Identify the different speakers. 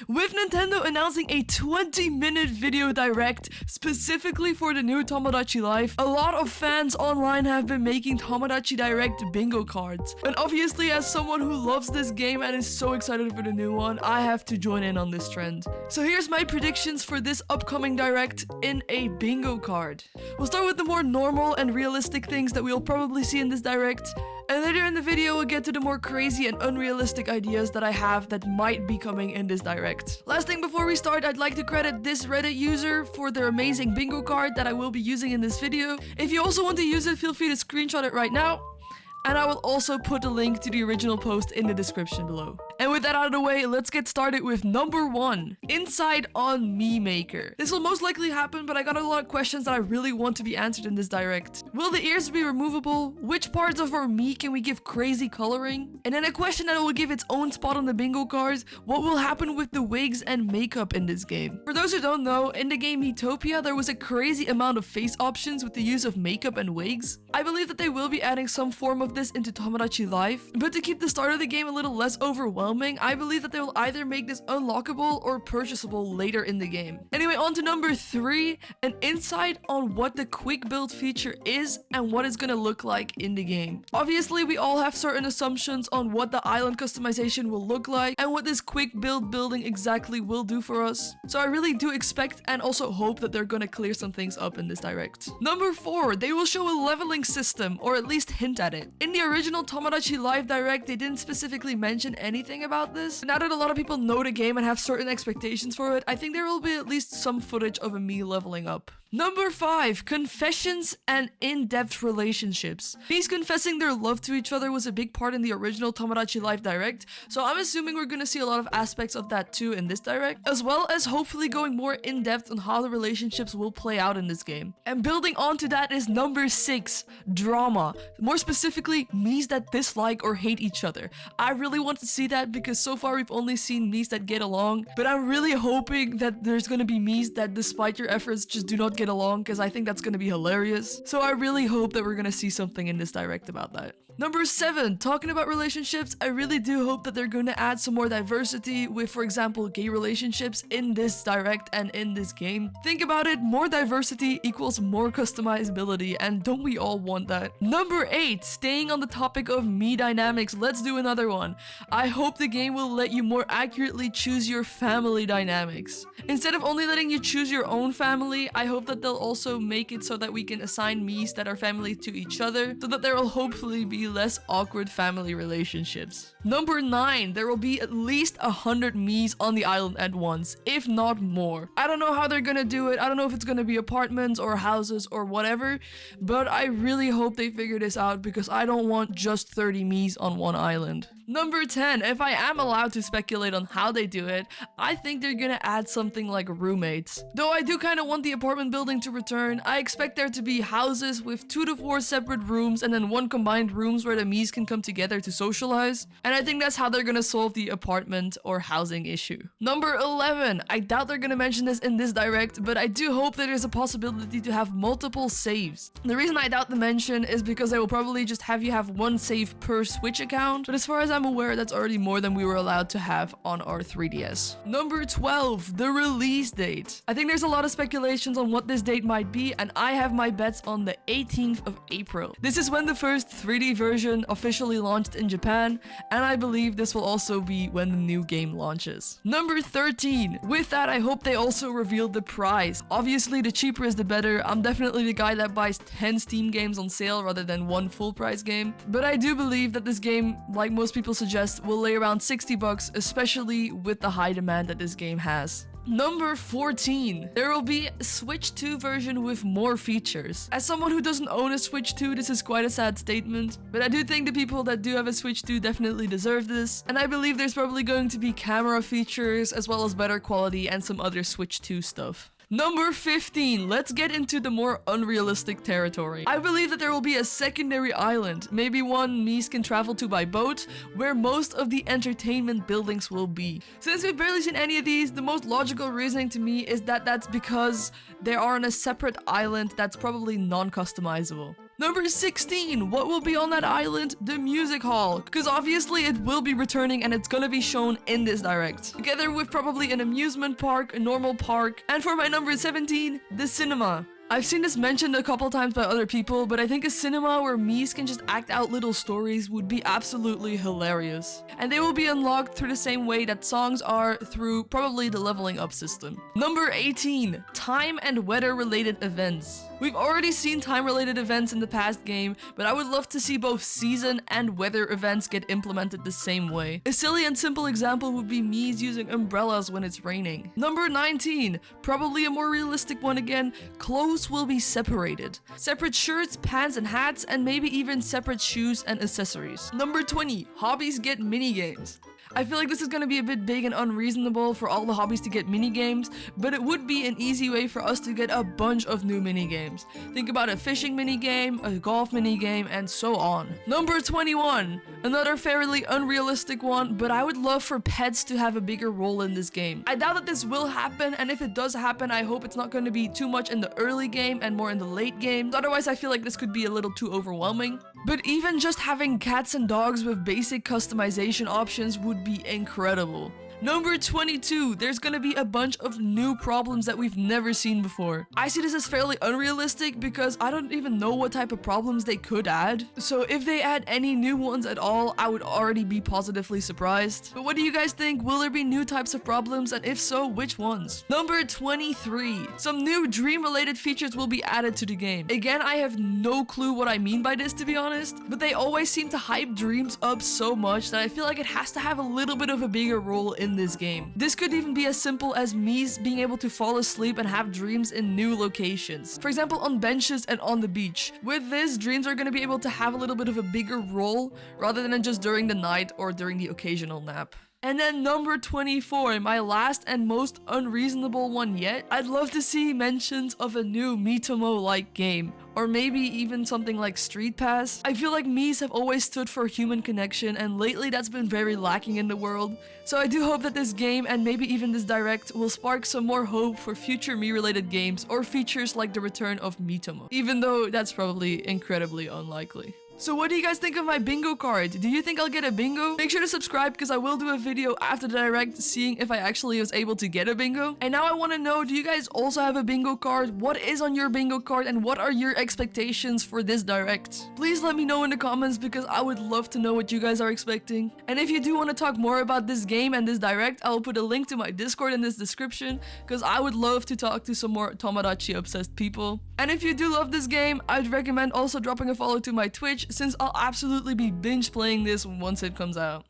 Speaker 1: With Nintendo announcing a 20-minute video direct specifically for the new Tomodachi Life, a lot of fans online have been making Tomodachi Direct bingo cards. And obviously, as someone who loves this game and is so excited for the new one, I have to join in on this trend. So here's my predictions for this upcoming direct in a bingo card. We'll start with the more normal and realistic things that we'll probably see in this direct. And later in the video, we'll get to the more crazy and unrealistic ideas that I have that might be coming in this direct. Last thing before we start, I'd like to credit this Reddit user for their amazing bingo card that I will be using in this video. If you also want to use it, feel free to screenshot it right now. And I will also put a link to the original post in the description below. And with that out of the way, let's get started with number 1. Inside on Mii Maker. This will most likely happen, but I got a lot of questions that I really want to be answered in this direct. Will the ears be removable? Which parts of our Mii can we give crazy coloring? And then a question that will give its own spot on the bingo cards. What will happen with the wigs and makeup in this game? For those who don't know, in the game Miitopia, there was a crazy amount of face options with the use of makeup and wigs. I believe that they will be adding some form of this into Tomodachi Life, but to keep the start of the game a little less overwhelming, I believe that they will either make this unlockable or purchasable later in the game. Anyway, on to number 3, an insight on what the quick build feature is and what it's gonna look like in the game. Obviously, we all have certain assumptions on what the island customization will look like and what this quick build building exactly will do for us. So I really do expect and also hope that they're gonna clear some things up in this direct. Number 4, they will show a leveling system, or at least hint at it. In the original Tomodachi Life direct, they didn't specifically mention anything about this. Now that a lot of people know the game and have certain expectations for it, I think there will be at least some footage of a Mii leveling up. Number 5, confessions and in-depth relationships. Mii's confessing their love to each other was a big part in the original Tomodachi Life direct, so I'm assuming we're gonna see a lot of aspects of that too in this direct, as well as hopefully going more in-depth on how the relationships will play out in this game. And building onto that is number 6, drama. More specifically, Miis that dislike or hate each other. I really want to see that because so far we've only seen Miis that get along, but I'm really hoping that there's gonna be Miis that despite your efforts just do not get along, because I think that's gonna be hilarious. So I really hope that we're gonna see something in this direct about that. Number 7, talking about relationships, I really do hope that they're going to add some more diversity with, for example, gay relationships in this direct and in this game. Think about it, more diversity equals more customizability, and don't we all want that? Number 8, staying on the topic of Mii dynamics, let's do another one. I hope the game will let you more accurately choose your family dynamics. Instead of only letting you choose your own family, I hope that they'll also make it so that we can assign Miis that are family to each other, so that there will hopefully be less awkward family relationships. Number 9, there will be at least 100 Miis on the island at once, if not more. I don't know how they're gonna do it. I don't know if it's gonna be apartments or houses or whatever, but I really hope they figure this out because I don't want just 30 Miis on one island. Number 10, if I am allowed to speculate on how they do it, I think they're gonna add something like roommates. Though I do kind of want the apartment building to return, I expect there to be houses with 2 to 4 separate rooms and then 1 combined rooms where the Miis can come together to socialize. And I think that's how they're gonna solve the apartment or housing issue. Number 11, I doubt they're gonna mention this in this direct, but I do hope that there's a possibility to have multiple saves. The reason I doubt the mention is because they will probably just have you have 1 save per Switch account, but as far as I'm aware, that's already more than we were allowed to have on our 3DS. Number 12, the release date. I think there's a lot of speculations on what this date might be, and I have my bets on the 18th of April. This is when the first 3D version officially launched in Japan, and I believe this will also be when the new game launches. Number 13, with that I hope they also revealed the price. Obviously the cheaper is the better. I'm definitely the guy that buys 10 Steam games on sale rather than 1 full price game, but I do believe that this game, like most people suggest, will lay around 60 bucks, especially with the high demand that this game has. Number 14, there will be a Switch 2 version with more features. As someone who doesn't own a Switch 2, this is quite a sad statement, but I do think the people that do have a Switch 2 definitely deserve this, and I believe there's probably going to be camera features as well as better quality and some other Switch 2 stuff. Number 15, let's get into the more unrealistic territory. I believe that there will be a secondary island, maybe one Miis can travel to by boat, where most of the entertainment buildings will be. Since we've barely seen any of these, the most logical reasoning to me is that that's because they are on a separate island that's probably non-customizable. Number 16, what will be on that island? The music hall. Because obviously it will be returning and it's gonna be shown in this direct. Together with probably an amusement park, a normal park, and for my number 17, the cinema. I've seen this mentioned a couple times by other people, but I think a cinema where Mies can just act out little stories would be absolutely hilarious. And they will be unlocked through the same way that songs are through probably the leveling up system. Number 18, time and weather related events. We've already seen time-related events in the past game, but I would love to see both season and weather events get implemented the same way. A silly and simple example would be Mies using umbrellas when it's raining. Number 19, probably a more realistic one again, clothes will be separated. Separate shirts, pants and hats, and maybe even separate shoes and accessories. Number 20, hobbies get minigames. I feel like this is gonna be a bit big and unreasonable for all the hobbies to get minigames, but it would be an easy way for us to get a bunch of new minigames. Think about a fishing minigame, a golf minigame, and so on. Number 21, another fairly unrealistic one, but I would love for pets to have a bigger role in this game. I doubt that this will happen, and if it does happen, I hope it's not going to be too much in the early game and more in the late game. Otherwise, I feel like this could be a little too overwhelming. But even just having cats and dogs with basic customization options would be incredible. Number 22, there's gonna be a bunch of new problems that we've never seen before. I see this as fairly unrealistic because I don't even know what type of problems they could add. So if they add any new ones at all, I would already be positively surprised. But what do you guys think? Will there be new types of problems? And if so, which ones? Number 23, some new dream-related features will be added to the game. Again, I have no clue what I mean by this, to be honest, but they always seem to hype dreams up so much that I feel like it has to have a little bit of a bigger role in this game. This could even be as simple as Mies being able to fall asleep and have dreams in new locations. For example, on benches and on the beach. With this, dreams are going to be able to have a little bit of a bigger role rather than just during the night or during the occasional nap. And then number 24, my last and most unreasonable one yet. I'd love to see mentions of a new Miitomo-like game, or maybe even something like Street Pass. I feel like Mies have always stood for human connection, and lately that's been very lacking in the world. So I do hope that this game, and maybe even this direct, will spark some more hope for future Mii-related games or features like the return of Miitomo, even though that's probably incredibly unlikely. So what do you guys think of my bingo card? Do you think I'll get a bingo? Make sure to subscribe because I will do a video after the direct seeing if I actually was able to get a bingo. And now I want to know, do you guys also have a bingo card? What is on your bingo card and what are your expectations for this direct? Please let me know in the comments because I would love to know what you guys are expecting. And if you do want to talk more about this game and this direct, I'll put a link to my Discord in this description because I would love to talk to some more Tomodachi obsessed people. And if you do love this game, I'd recommend also dropping a follow to my Twitch since I'll absolutely be binge playing this once it comes out.